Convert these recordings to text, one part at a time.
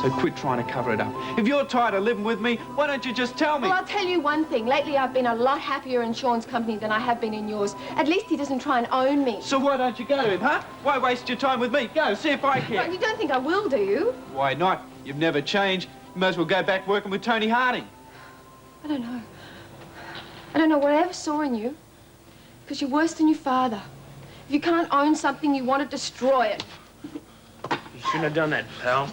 So quit trying to cover it up. If you're tired of living with me, why don't you just tell me? Well, I'll tell you one thing. Lately, I've been a lot happier in Sean's company than I have been in yours. At least he doesn't try and own me. So why don't you go to him, huh? Why waste your time with me? Go, see if I care. Well, you don't think I will, do you? Why not? You've never changed. You might as well go back working with Tony Harding. I don't know. I don't know what I ever saw in you. Because you're worse than your father. If you can't own something, you want to destroy it. You shouldn't have done that, pal.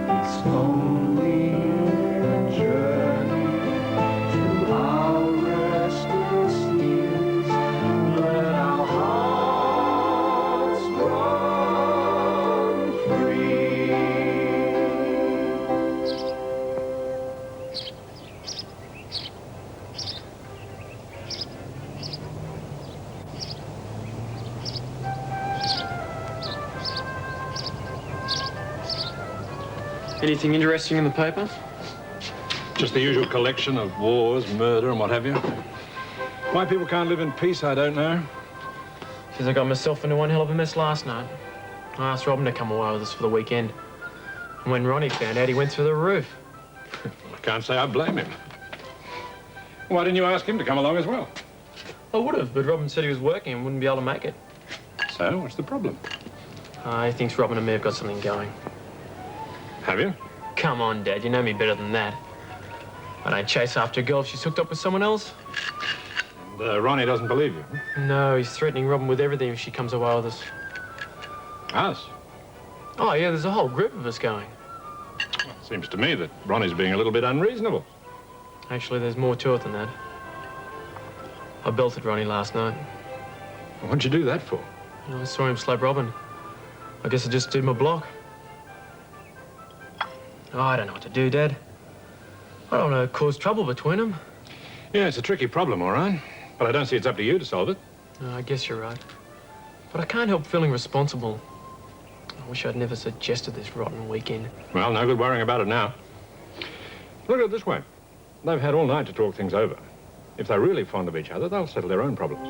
It's only a journey to our restless years. Let our hearts run free. Anything interesting in the paper? Just the usual collection of wars, murder, and what have you. Why people can't live in peace, I don't know. Because I got myself into one hell of a mess last night. I asked Robin to come away with us for the weekend. And when Ronnie found out, he went through the roof. I can't say I blame him. Why didn't you ask him to come along as well? I would have, but Robin said he was working and wouldn't be able to make it. So, what's the problem? He thinks Robin and me have got something going. Have you? Come on, Dad, you know me better than that. I don't chase after a girl if she's hooked up with someone else. And Ronnie doesn't believe you? No, he's threatening Robin with everything if she comes away with us. Us? Oh, yeah, there's a whole group of us going. Well, it seems to me that Ronnie's being a little bit unreasonable. Actually, there's more to it than that. I belted Ronnie last night. Well, what'd you do that for? I saw him slap Robin. I guess I just did my block. Oh, I don't know what to do, Dad. I don't want to cause trouble between them. Yeah, it's a tricky problem, all right. But I don't see it's up to you to solve it. I guess you're right. But I can't help feeling responsible. I wish I'd never suggested this rotten weekend. Well, no good worrying about it now. Look at it this way. They've had all night to talk things over. If they're really fond of each other, they'll settle their own problems.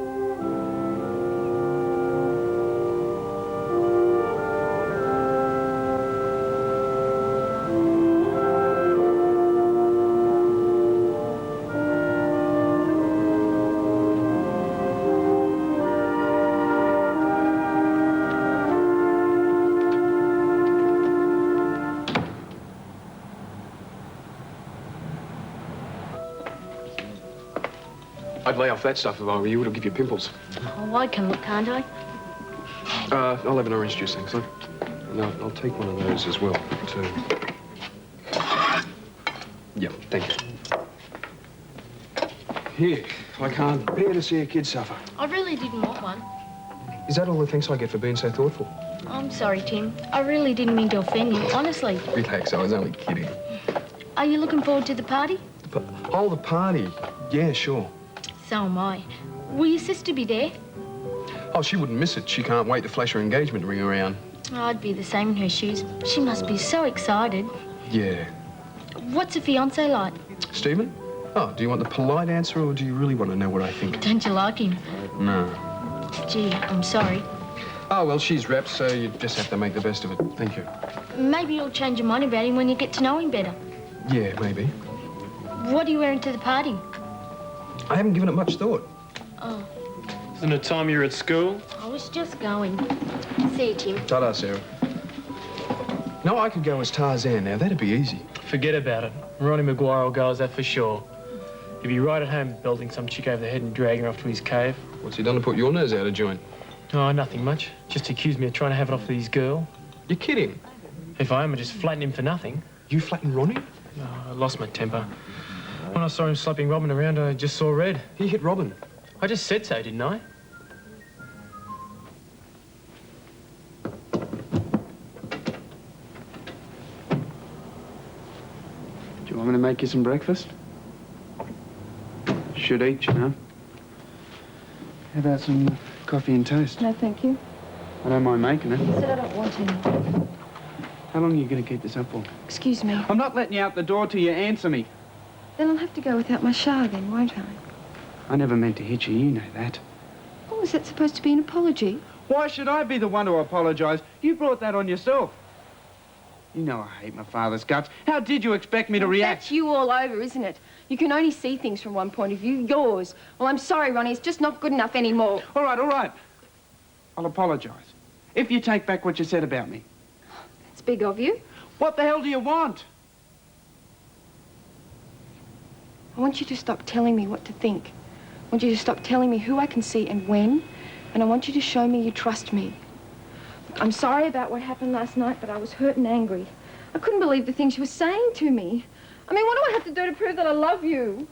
I'd lay off that stuff if I were you. It'll give you pimples. Oh, I can look, can't I? I'll have an orange juice, thanks, love. And I'll take one of those as well, too. Yep, thank you. Here, I can't bear to see a kid suffer. I really didn't want one. Is that all the thanks I get for being so thoughtful? I'm sorry, Tim. I really didn't mean to offend you, honestly. Relax, I was only kidding. Are you looking forward to the party? Oh, the party. Yeah, sure. So am I. Will your sister be there? Oh, she wouldn't miss it. She can't wait to flash her engagement ring around. I'd be the same in her shoes. She must be so excited. Yeah. What's a fiancé like? Stephen? Oh, do you want the polite answer or do you really want to know what I think? Don't you like him? No. Gee, I'm sorry. Oh, well, she's wrapped, so you just have to make the best of it. Thank you. Maybe you'll change your mind about him when you get to know him better. Yeah, maybe. What are you wearing to the party? I haven't given it much thought. Oh. Isn't it time you're at school? I was just going. See you, Tim. Ta-da, Sarah. No, I could go as Tarzan now. That'd be easy. Forget about it. Ronnie Maguire will go as that for sure. He'll be right at home belting some chick over the head and dragging her off to his cave. What's he done to put your nose out of joint? Oh, nothing much. Just accused me of trying to have it off with his girl. You're kidding. If I am, I just flatten him for nothing. You flatten Ronnie? Oh, I lost my temper. When I saw him slapping Robin around, I just saw red. He hit Robin. I just said so, didn't I? Do you want me to make you some breakfast? Should eat, you know. How about some coffee and toast? No, thank you. I don't mind making it. I said I don't want any. How long are you going to keep this up for? Excuse me. I'm not letting you out the door till you answer me. Then I'll have to go without my shower then, won't I? I never meant to hit you, you know that. Oh, is that supposed to be an apology? Why should I be the one to apologise? You brought that on yourself. You know I hate my father's guts. How did you expect me to react? That's you all over, isn't it? You can only see things from one point of view, yours. Well, I'm sorry, Ronnie, it's just not good enough anymore. All right, all right. I'll apologise. If you take back what you said about me. It's big of you. What the hell do you want? I want you to stop telling me what to think. I want you to stop telling me who I can see and when. And I want you to show me you trust me. I'm sorry about what happened last night, but I was hurt and angry. I couldn't believe the things you were saying to me. I mean, what do I have to do to prove that I love you?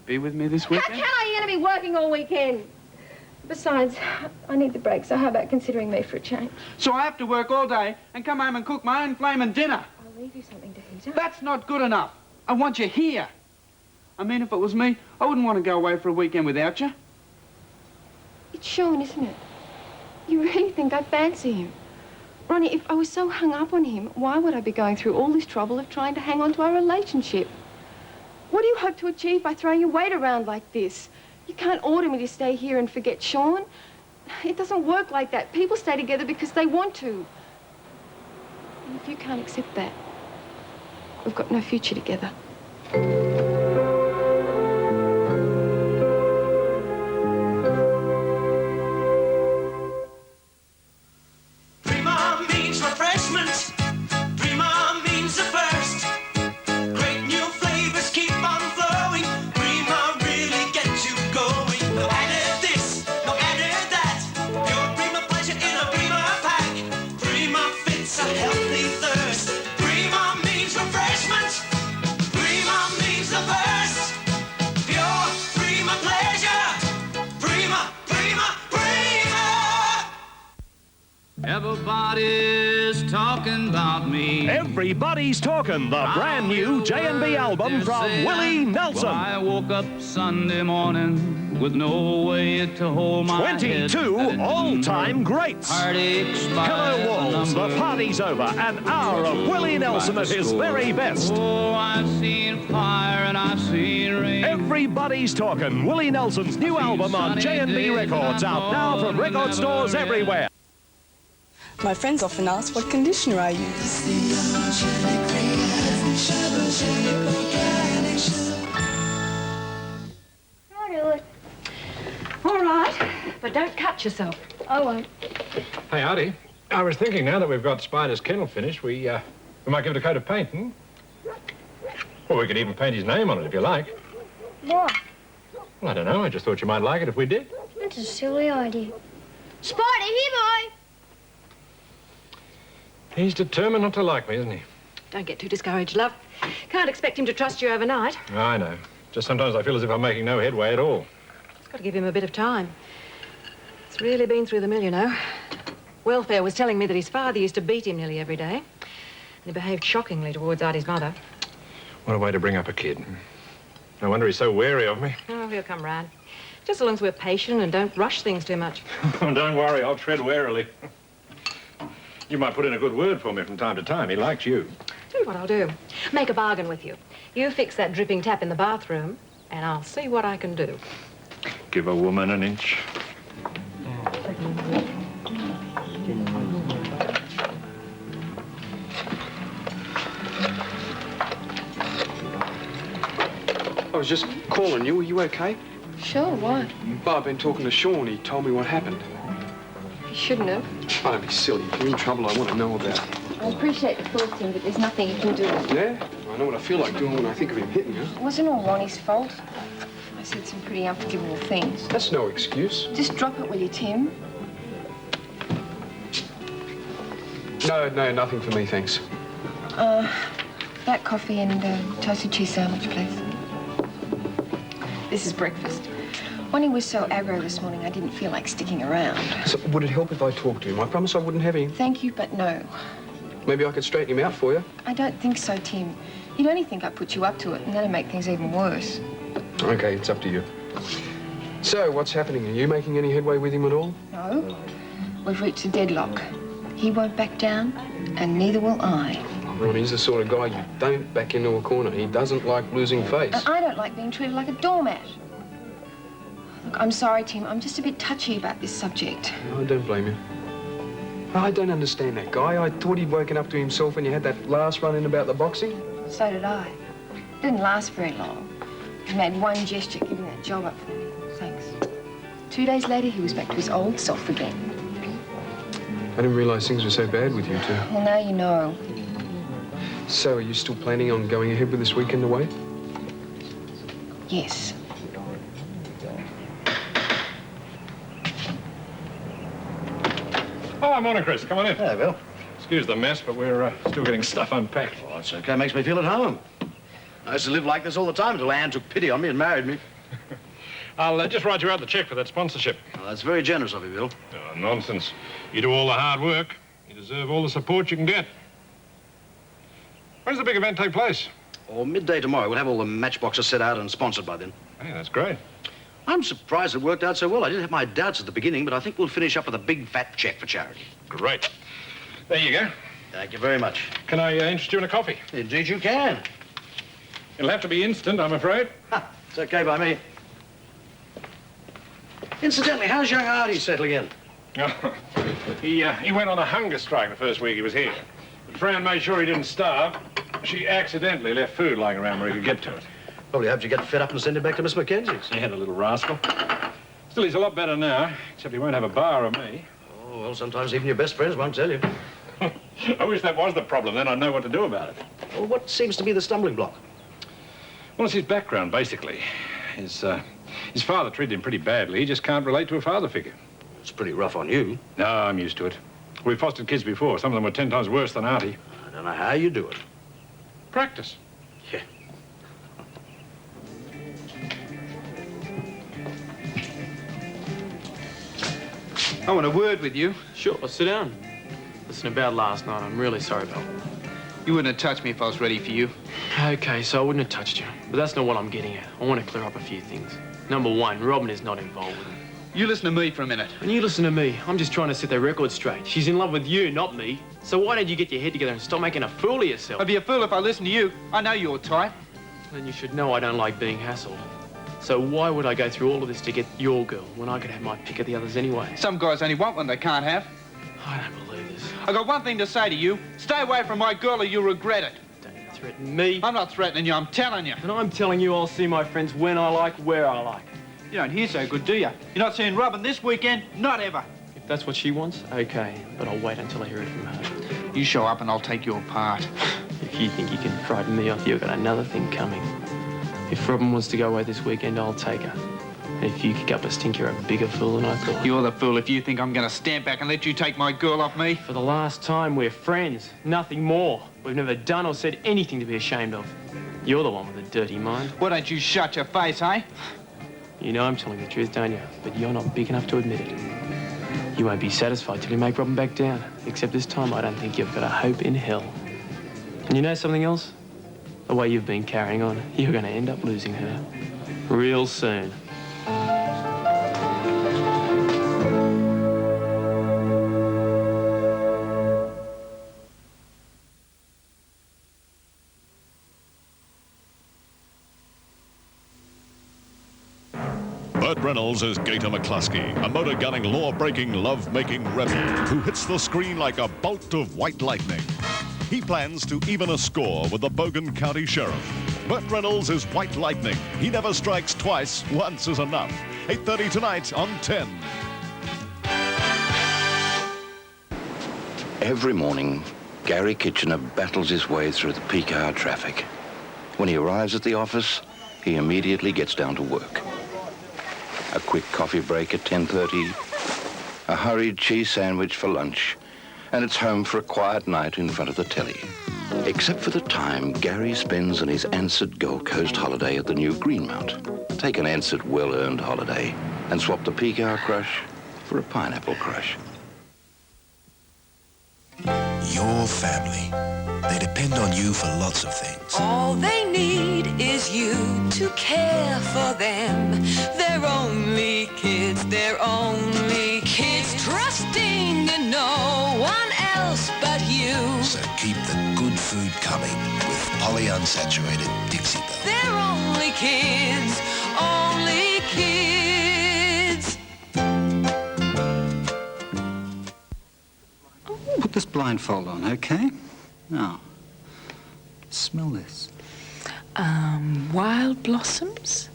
Be with me this How weekend? can I? You're going to be working all weekend. Besides, I need the break, so how about considering me for a change? So I have to work all day and come home and cook my own flaming dinner. I'll leave you something to heat up. That's not good enough. I want you here. I mean, if it was me, I wouldn't want to go away for a weekend without you. It's Sean, isn't it? You really think I fancy him? Ronnie, if I was so hung up on him, why would I be going through all this trouble of trying to hang on to our relationship? What do you hope to achieve by throwing your weight around like this? You can't order me to stay here and forget Sean. It doesn't work like that. People stay together because they want to. And if you can't accept that, we've got no future together. Prima means refreshment. Prima means the first. Great new flavors keep on flowing. Prima really gets you going. No added this, no added that. Pure Prima pleasure in a Prima pack. Prima fits a healthy thirst. Prima means refreshment. Prima means the first. Pure Prima pleasure. Prima, Prima, Prima. Everybody's talking about me. Everybody's Talking, the brand new J&B album from Willie Nelson. Well, I woke up Sunday morning with no way to hold my 22 head. all-time greats. Hello Walls, The Party's Over, an hour of Willie Nelson at his very best. Oh, I've seen fire and I've seen rain. Everybody's Talking, Willie Nelson's new album on J&B Records, out now from record stores everywhere. My friends often ask what conditioner I use. I'll do it. All right, but don't cut yourself. I won't. Hey, Arty, I was thinking now that we've got Spider's kennel finished, we might give it a coat of paint, hmm? Well, we could even paint his name on it if you like. Why? Well, I don't know. I just thought you might like it if we did. That's a silly idea. Spider, here, boy. He's determined not to like me, isn't he? Don't get too discouraged, love. Can't expect him to trust you overnight. I know. Just sometimes I feel as if I'm making no headway at all. Got to give him a bit of time. It's really been through the mill, you know. Welfare was telling me that his father used to beat him nearly every day. And he behaved shockingly towards Arty's mother. What a way to bring up a kid. No wonder he's so wary of me. Oh, he'll come round. Just so long as we're patient and don't rush things too much. Don't worry, I'll tread warily. You might put in a good word for me from time to time. He likes you. Tell you what I'll do. Make a bargain with you. You fix that dripping tap in the bathroom, and I'll see what I can do. Give a woman an inch. I was just calling you. Are you okay? Sure, why? Well, I've been talking to Sean. He told me what happened. You shouldn't have. Oh, don't be silly. If you're in trouble, I want to know about it. I appreciate the thought, Tim, but there's nothing you can do. Yeah? I know what I feel like doing when I think of him hitting you. It wasn't all Ronnie's fault. I said some pretty unforgivable things. That's no excuse. Just drop it, will you, Tim? No, nothing for me, thanks. Black coffee and toasted cheese sandwich, please. This is breakfast. Ronnie was so aggro this morning, I didn't feel like sticking around. So, would it help if I talked to him? I promise I wouldn't have him. Thank you, but no. Maybe I could straighten him out for you. I don't think so, Tim. You'd only think I put you up to it, and that'd make things even worse. Okay, it's up to you. So, what's happening? Are you making any headway with him at all? No. We've reached a deadlock. He won't back down, and neither will I. Ronnie's the sort of guy you don't back into a corner. He doesn't like losing face. And I don't like being treated like a doormat. Look, I'm sorry, Tim. I'm just a bit touchy about this subject. I don't blame you. I don't understand that guy. I thought he'd woken up to himself when you had that last run-in about the boxing. So did I. It didn't last very long. He made one gesture, giving that job up for me. Thanks. 2 days later, he was back to his old self again. I didn't realise things were so bad with you two. Well, now you know. So, are you still planning on going ahead with this weekend away? Yes. Oh, morning, Chris. Come on in. Hello, Bill. Excuse the mess, but we're still getting stuff unpacked. Oh, it's okay. Makes me feel at home. I used to live like this all the time until Anne took pity on me and married me. I'll just write you out the cheque for that sponsorship. Well, that's very generous of you, Bill. Oh, nonsense. You do all the hard work. You deserve all the support you can get. When does the big event take place? Oh, midday tomorrow. We'll have all the matchboxes set out and sponsored by then. Hey, that's great. I'm surprised it worked out so well. I did have my doubts at the beginning, but I think we'll finish up with a big fat cheque for charity. Great. There you go. Thank you very much. Can I interest you in a coffee? Indeed you can. It'll have to be instant, I'm afraid. It's okay by me. Incidentally, how's young Arty settling in? Oh, he went on a hunger strike the first week he was here. But Fran made sure he didn't starve. She accidentally left food lying around where he could get to it. Probably hoped you get fed up and send him back to Miss Mackenzie's. Yeah, the little rascal. Still, he's a lot better now, except he won't have a bar of me. Oh, well, sometimes even your best friends won't tell you. I wish that was the problem, then I'd know what to do about it. Well, what seems to be the stumbling block? Well, it's his background, basically. His father treated him pretty badly. He just can't relate to a father figure. It's pretty rough on you. No, I'm used to it. We've fostered kids before. Some of them were 10 times worse than Arty. I don't know how you do it. Practice. Yeah. I want a word with you. Sure, sit down. Listen, about last night, I'm really sorry, pal. You wouldn't have touched me if I was ready for you. Okay, so I wouldn't have touched you. But that's not what I'm getting at. I want to clear up a few things. Number one, Robin is not involved with him. You listen to me for a minute. And you listen to me. I'm just trying to set their record straight. She's in love with you, not me. So why don't you get your head together and stop making a fool of yourself? I'd be a fool if I listened to you. I know you're tight. Then you should know I don't like being hassled. So why would I go through all of this to get your girl when I could have my pick of the others anyway? Some guys only want one they can't have. I don't believe this. I got one thing to say to you. Stay away from my girl or you'll regret it. Don't threaten me. I'm not threatening you, I'm telling you. And I'm telling you I'll see my friends when I like, where I like. You don't hear so good, do you? You're not seeing Robin this weekend? Not ever. If that's what she wants, okay. But I'll wait until I hear it from her. You show up and I'll take your part. If you think you can frighten me off, you've got another thing coming. If Robin wants to go away this weekend, I'll take her. And if you kick up a stink, you're a bigger fool than I thought. You're the fool if you think I'm going to stand back and let you take my girl off me. For the last time, we're friends. Nothing more. We've never done or said anything to be ashamed of. You're the one with a dirty mind. Why don't you shut your face, eh? You know I'm telling the truth, don't you? But you're not big enough to admit it. You won't be satisfied till you make Robin back down. Except this time, I don't think you've got a hope in hell. And you know something else? The way you've been carrying on, you're going to end up losing her. Real soon. Burt Reynolds is Gator McCluskey, a motor-gunning, law-breaking, love-making rebel who hits the screen like a bolt of white lightning. He plans to even a score with the Bogan County Sheriff. Burt Reynolds is white lightning. He never strikes twice. Once is enough. 8:30 tonight on 10. Every morning, Gary Kitchener battles his way through the peak hour traffic. When he arrives at the office, he immediately gets down to work. A quick coffee break at 10:30, a hurried cheese sandwich for lunch, and it's home for a quiet night in front of the telly. Except for the time Gary spends on his answered Gold Coast holiday at the new Greenmount. Take an answered, well-earned holiday and swap the peak hour crush for a pineapple crush. Your family. They depend on you for lots of things. All they need is you to care for them. They're only kids, trusting in no one else but you. So keep the good food coming with polyunsaturated Dixie Belle. They're only kids, only kids. Just blindfold on, okay? Now, smell this. Wild blossoms?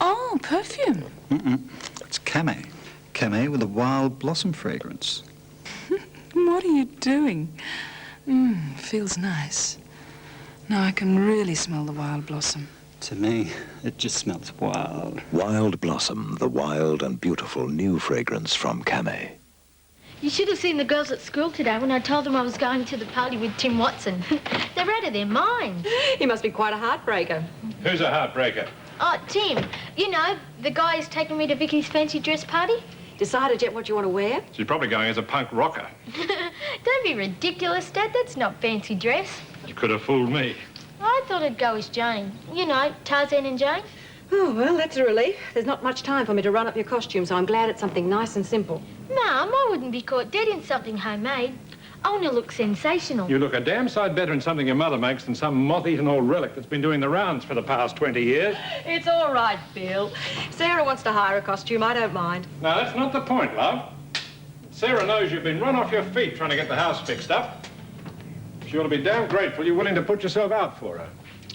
Oh, perfume. It's Camay. Camay with a wild blossom fragrance. What are you doing? Feels nice. Now I can really smell the wild blossom. To me, it just smells wild. Wild Blossom, the wild and beautiful new fragrance from Camay. You should have seen the girls at school today when I told them I was going to the party with Tim Watson. They're out of their minds. He must be quite a heartbreaker. Who's a heartbreaker? Oh, Tim, you know, the guy who's taking me to Vicky's fancy dress party. Decided yet what you want to wear? She's probably going as a punk rocker. Don't be ridiculous, Dad. That's not fancy dress. You could have fooled me. I thought I'd go as Jane. You know, Tarzan and Jane. Oh, well, that's a relief. There's not much time for me to run up your costume, so I'm glad it's something nice and simple. Mum, I wouldn't be caught dead in something homemade. I want to look sensational. You look a damn sight better in something your mother makes than some moth-eaten old relic that's been doing the rounds for the past 20 years. It's all right, Bill. Sarah wants to hire a costume. I don't mind. No, that's not the point, love. Sarah knows you've been run off your feet trying to get the house fixed up. She ought to be damn grateful you're willing to put yourself out for her.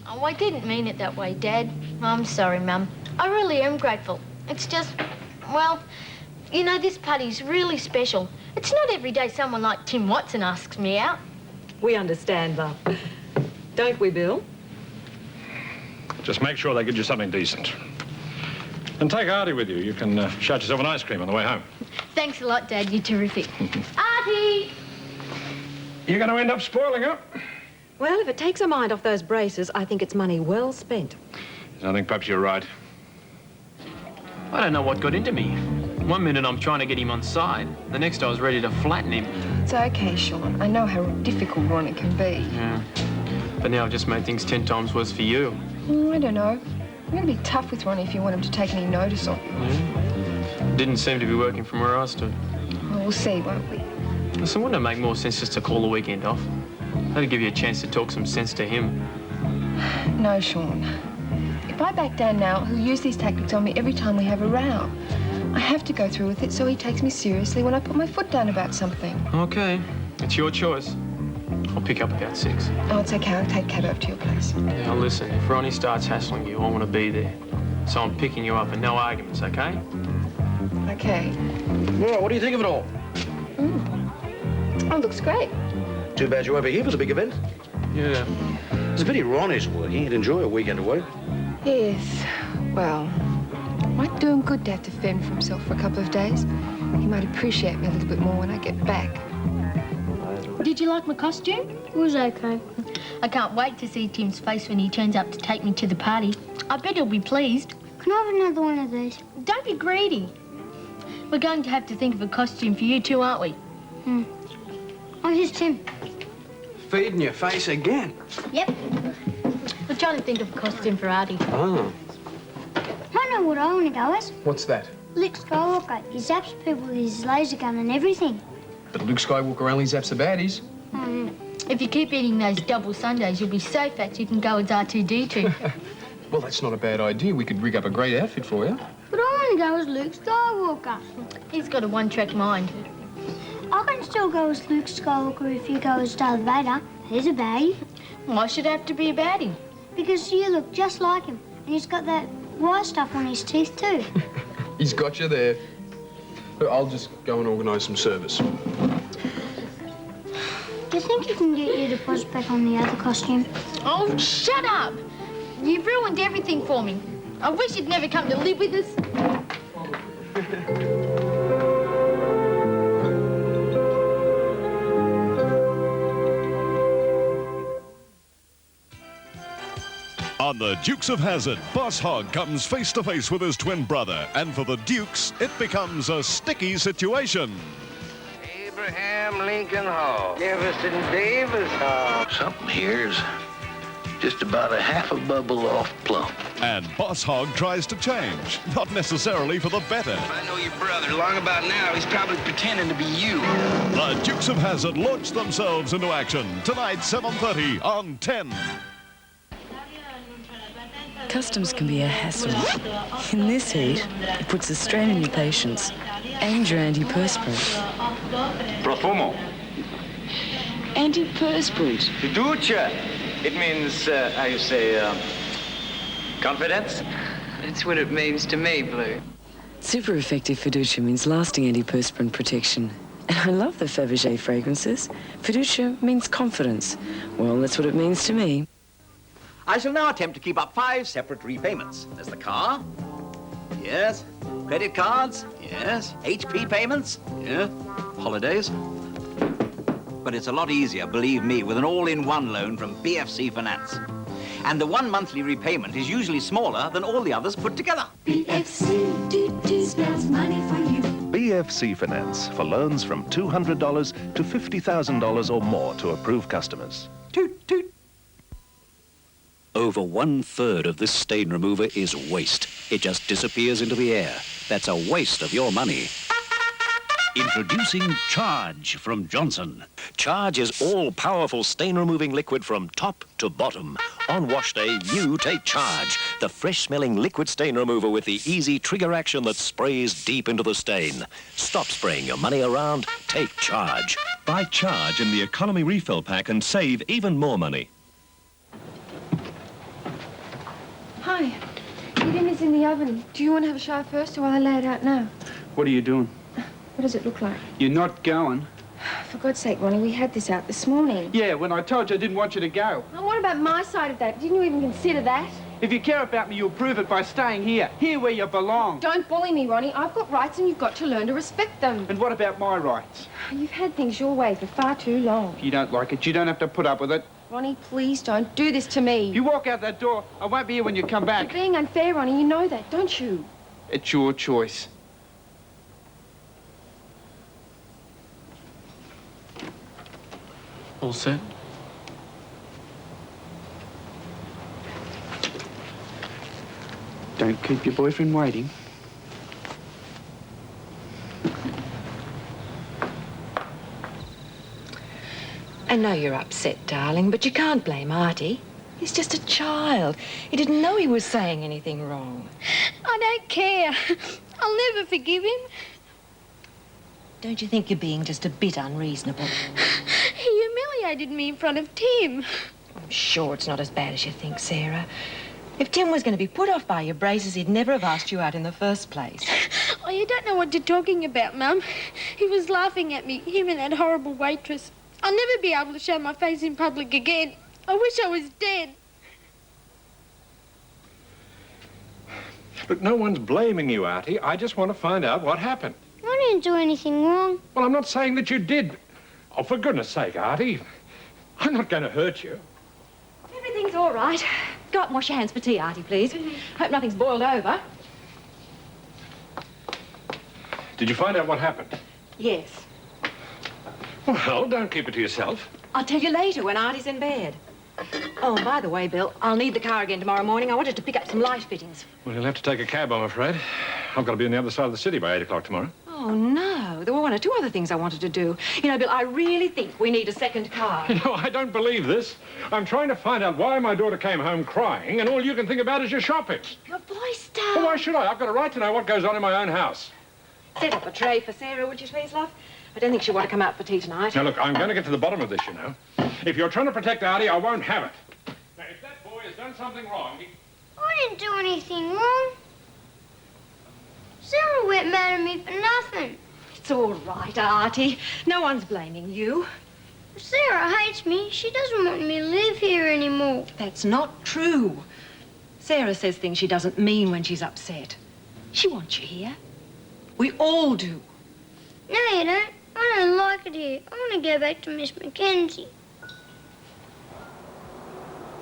Oh, I didn't mean it that way, Dad. I'm sorry, Mum. I really am grateful. It's just, well, you know, this party's really special. It's not every day someone like Tim Watson asks me out. We understand, love. Don't we, Bill? Just make sure they get you something decent. And take Arty with you. You can shout yourself an ice cream on the way home. Thanks a lot, Dad. You're terrific. Arty! You're going to end up spoiling her. Well, if it takes her mind off those braces, I think it's money well spent. I think perhaps you're right. I don't know what got into me. One minute I'm trying to get him on side. The next I was ready to flatten him. It's okay, Sean. I know how difficult Ronnie can be. Yeah. But now I've just made things 10 times worse for you. I don't know. I'm going to be tough with Ronnie if you want him to take any notice of you. Yeah. Didn't seem to be working from where I stood. Well, we'll see, won't we? Listen, wouldn't it make more sense just to call the weekend off? That'd give you a chance to talk some sense to him. No, Sean. If I back down now, he'll use these tactics on me every time we have a row. I have to go through with it so he takes me seriously when I put my foot down about something. Okay. It's your choice. I'll pick up about 6. Oh, it's okay. I'll take a cab over to your place. Now, listen, if Ronnie starts hassling you, I want to be there. So I'm picking you up and no arguments, okay? Okay. Well, what do you think of it all? Oh, looks great. Too bad you're over here for the big event. Yeah. It's a pity Ronnie's working. He'd enjoy a weekend away. Yes. Well, might do him good to have to fend for himself for a couple of days. He might appreciate me a little bit more when I get back. Did you like my costume? It was okay. I can't wait to see Tim's face when he turns up to take me to the party. I bet he'll be pleased. Can I have another one of these? Don't be greedy. We're going to have to think of a costume for you too, aren't we? Oh, here's Tim. Feeding your face again. Yep. We're trying to think of a costume for Arty. Oh. I know what I want to go as. What's that? Luke Skywalker. He zaps people with his laser gun and everything. But Luke Skywalker only zaps the baddies. If you keep eating those double sundaes, you'll be so fat you can go as R2-D2. Well, that's not a bad idea. We could rig up a great outfit for you. But I want to go as Luke Skywalker. He's got a one-track mind. I can still go as Luke Skywalker if you go as Darth Vader. He's a baddie. Why should it have to be a baddie? Because you look just like him. And he's got that white stuff on his teeth, too. He's got you there. But I'll just go and organise some service. Do you think you can get your deposit back on the other costume? Oh, shut up! You've ruined everything for me. I wish you'd never come to live with us. On the Dukes of Hazzard, Boss Hogg comes face to face with his twin brother, and for the Dukes, it becomes a sticky situation. Abraham Lincoln Hall, Jefferson Davis Hall. Something here's just about a half a bubble off plump. And Boss Hogg tries to change, not necessarily for the better. I know your brother. Long about now, he's probably pretending to be you. The Dukes of Hazzard launch themselves into action tonight, 7:30 on 10. Customs can be a hassle. In this heat, it puts a strain on your patience and your antiperspirant. Profumo. antiperspirant. Fiducia. It means, how you say, confidence? That's what it means to me, Blue. Super effective Fiducia means lasting antiperspirant protection. And I love the Fabergé fragrances. Fiducia means confidence. Well, that's what it means to me. I shall now attempt to keep up 5 separate repayments. There's the car. Yes. Credit cards. Yes. HP payments. Yeah. Holidays. But it's a lot easier, believe me, with an all-in-one loan from BFC Finance. And the 1 monthly repayment is usually smaller than all the others put together. BFC spells money for you. BFC Finance for loans from $200 to $50,000 or more to approved customers. Toot, toot. Over 1/3 of this stain remover is waste. It just disappears into the air. That's a waste of your money. Introducing Charge from Johnson. Charge is all-powerful stain-removing liquid from top to bottom. On wash day, you take Charge, the fresh-smelling liquid stain remover with the easy trigger action that sprays deep into the stain. Stop spraying your money around. Take Charge. Buy Charge in the economy refill pack and save even more money. Hi. Your dinner's in the oven. Do you want to have a shower first, or will I lay it out now? What are you doing? What does it look like? You're not going. For God's sake, Ronnie, we had this out this morning. Yeah, when I told you I didn't want you to go. And what about my side of that? Didn't you even consider that? If you care about me, you'll prove it by staying here. Here where you belong. Don't bully me, Ronnie. I've got rights and you've got to learn to respect them. And what about my rights? You've had things your way for far too long. If you don't like it, you don't have to put up with it. Ronnie, please don't do this to me. If you walk out that door, I won't be here when you come back. You're being unfair, Ronnie. You know that, don't you? It's your choice. All set? Don't keep your boyfriend waiting. I know you're upset, darling, but you can't blame Arty. He's just a child. He didn't know he was saying anything wrong. I don't care. I'll never forgive him. Don't you think you're being just a bit unreasonable? He humiliated me in front of Tim. I'm sure it's not as bad as you think, Sarah. If Tim was going to be put off by your braces, he'd never have asked you out in the first place. Oh, you don't know what you're talking about, Mum. He was laughing at me, him and that horrible waitress. I'll never be able to show my face in public again. I wish I was dead. Look, no one's blaming you, Arty. I just want to find out what happened. I didn't do anything wrong. Well, I'm not saying that you did. Oh, for goodness sake, Arty. I'm not going to hurt you. Everything's all right. Go up and wash your hands for tea, Arty, please. Hope nothing's boiled over. Did you find out what happened? Yes. Well, don't keep it to yourself. I'll tell you later when Arty's in bed. Oh, and by the way, Bill, I'll need the car again tomorrow morning. I wanted to pick up some light fittings. Well, you'll have to take a cab, I'm afraid. I've got to be on the other side of the city by 8 o'clock tomorrow. Oh, no. There were 1 or 2 other things I wanted to do. You know, Bill, I really think we need a second car. No, I don't believe this. I'm trying to find out why my daughter came home crying, and all you can think about is your shopping. Your voice, Well, why should I? I've got a right to know what goes on in my own house. Set up a tray for Sarah, would you please, love? I don't think she'll want to come out for tea tonight. Now, look, I'm going to get to the bottom of this, you know. If you're trying to protect Arty, I won't have it. Now, if that boy has done something wrong, I didn't do anything wrong. Sarah went mad at me for nothing. It's all right, Arty. No one's blaming you. If Sarah hates me, she doesn't want me to live here anymore. That's not true. Sarah says things she doesn't mean when she's upset. She wants you here. We all do. No, you don't. I don't like it here. I want to go back to Miss Mackenzie.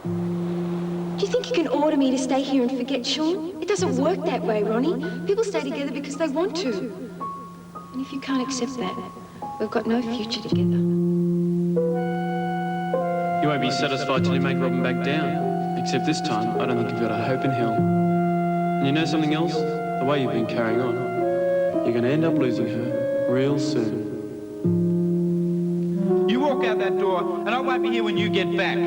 Do you think you can order me to stay here and forget Sean? It doesn't work that way, Ronnie. People stay together because they want to. And if you can't accept that, we've got no future together. You won't be satisfied till you make Robin back down. Except this time, I don't think you've got a hope in hell. And you know something else? The way you've been carrying on, you're going to end up losing her real soon. You walk out that door, and I won't be here when you get back.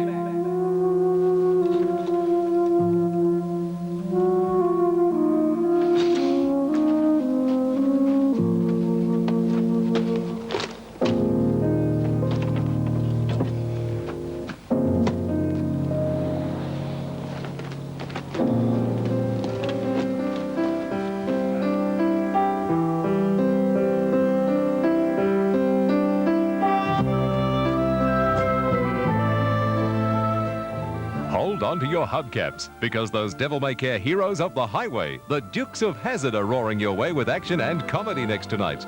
on to your hubcaps, because those devil-may-care heroes of the highway, the Dukes of Hazzard, are roaring your way with action and comedy next tonight.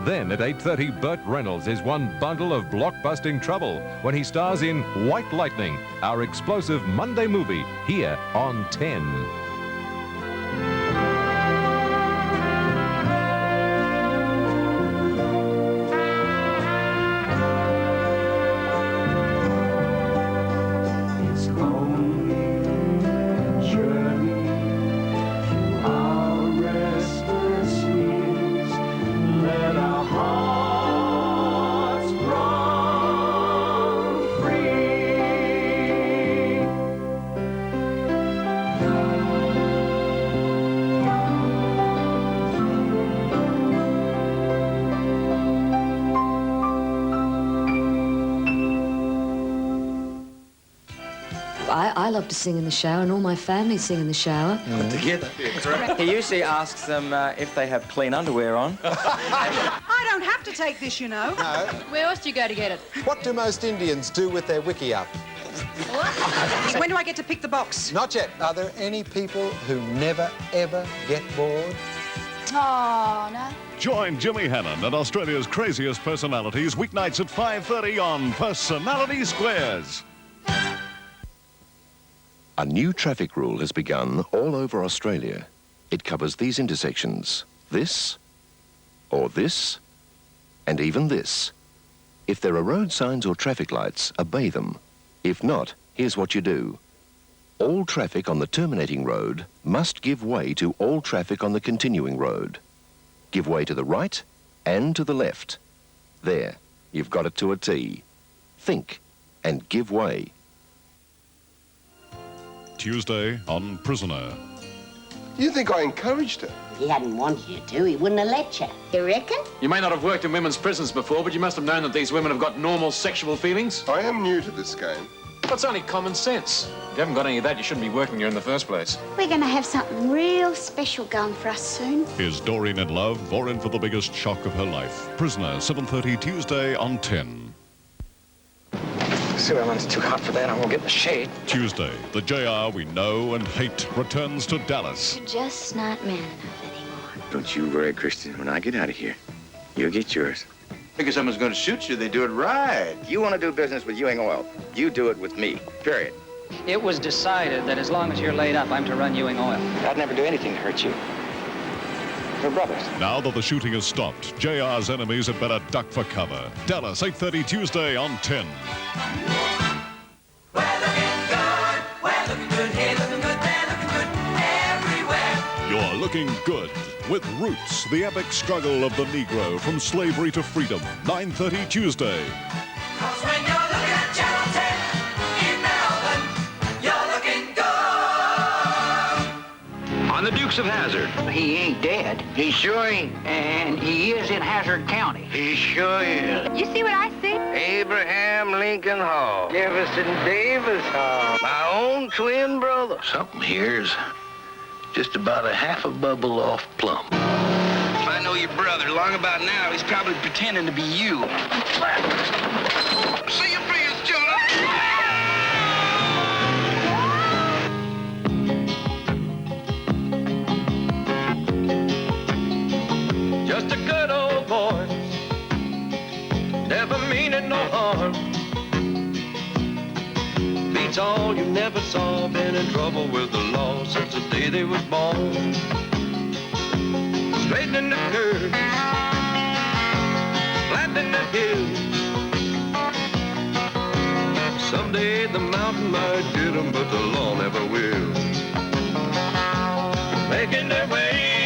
Then at 8:30, Burt Reynolds is one bundle of blockbusting trouble when he stars in White Lightning, our explosive Monday movie, here on 10. I love to sing in the shower, and all my family sing in the shower. Put together. He usually asks them if they have clean underwear on. I don't have to take this, you know. No. Where else do you go to get it? What do most Indians do with their wiki up? When do I get to pick the box? Not yet. Are there any people who never, ever get bored? Oh, no. Join Jimmy Hannon and Australia's craziest personalities weeknights at 5:30 on Personality Squares. A new traffic rule has begun all over Australia. It covers these intersections, this, or this, and even this. If there are road signs or traffic lights, obey them. If not, here's what you do. All traffic on the terminating road must give way to all traffic on the continuing road. Give way to the right and to the left. There, you've got it to a T. Think and give way. Tuesday on Prisoner. You think I encouraged her? If he hadn't wanted you to, he wouldn't have let you. You reckon? You may not have worked in women's prisons before, but you must have known that these women have got normal sexual feelings. I am new to this game. That's only common sense. If you haven't got any of that, you shouldn't be working here in the first place. We're going to have something real special going for us soon. Is Doreen in love or in for the biggest shock of her life? Prisoner, 7:30 Tuesday on 10. Swimming's too hot for that. I won't get in the shade. Tuesday, the JR we know and hate returns to Dallas. You're just not man enough anymore. Don't you worry, Christian. When I get out of here, you'll get yours. Because someone's going to shoot you, they do it right. You want to do business with Ewing Oil, you do it with me, period. It was decided that as long as you're laid up, I'm to run Ewing Oil. I'd never do anything to hurt you. We're brothers. Now that the shooting has stopped, JR's enemies had better duck for cover. Dallas, 8:30 Tuesday on 10. You're looking good with Roots, the epic struggle of the Negro from slavery to freedom. 9:30 Tuesday. On the Dukes of Hazzard. He ain't dead. He sure ain't. And he is in Hazard County. He sure is. You see what I see? Abraham Lincoln Hall. Jefferson Davis Hall. My own twin brother. Something here's just about a half a bubble off plumb. If I know your brother long about now, he's probably pretending to be you. See you friends, Jonah. Just a good old boy, never meaning no harm. Beats all you never saw, been in trouble with the law since the day they was born. Straightening the curves, flattening the hills. Someday the mountain might get 'em, but the law never will. Making their way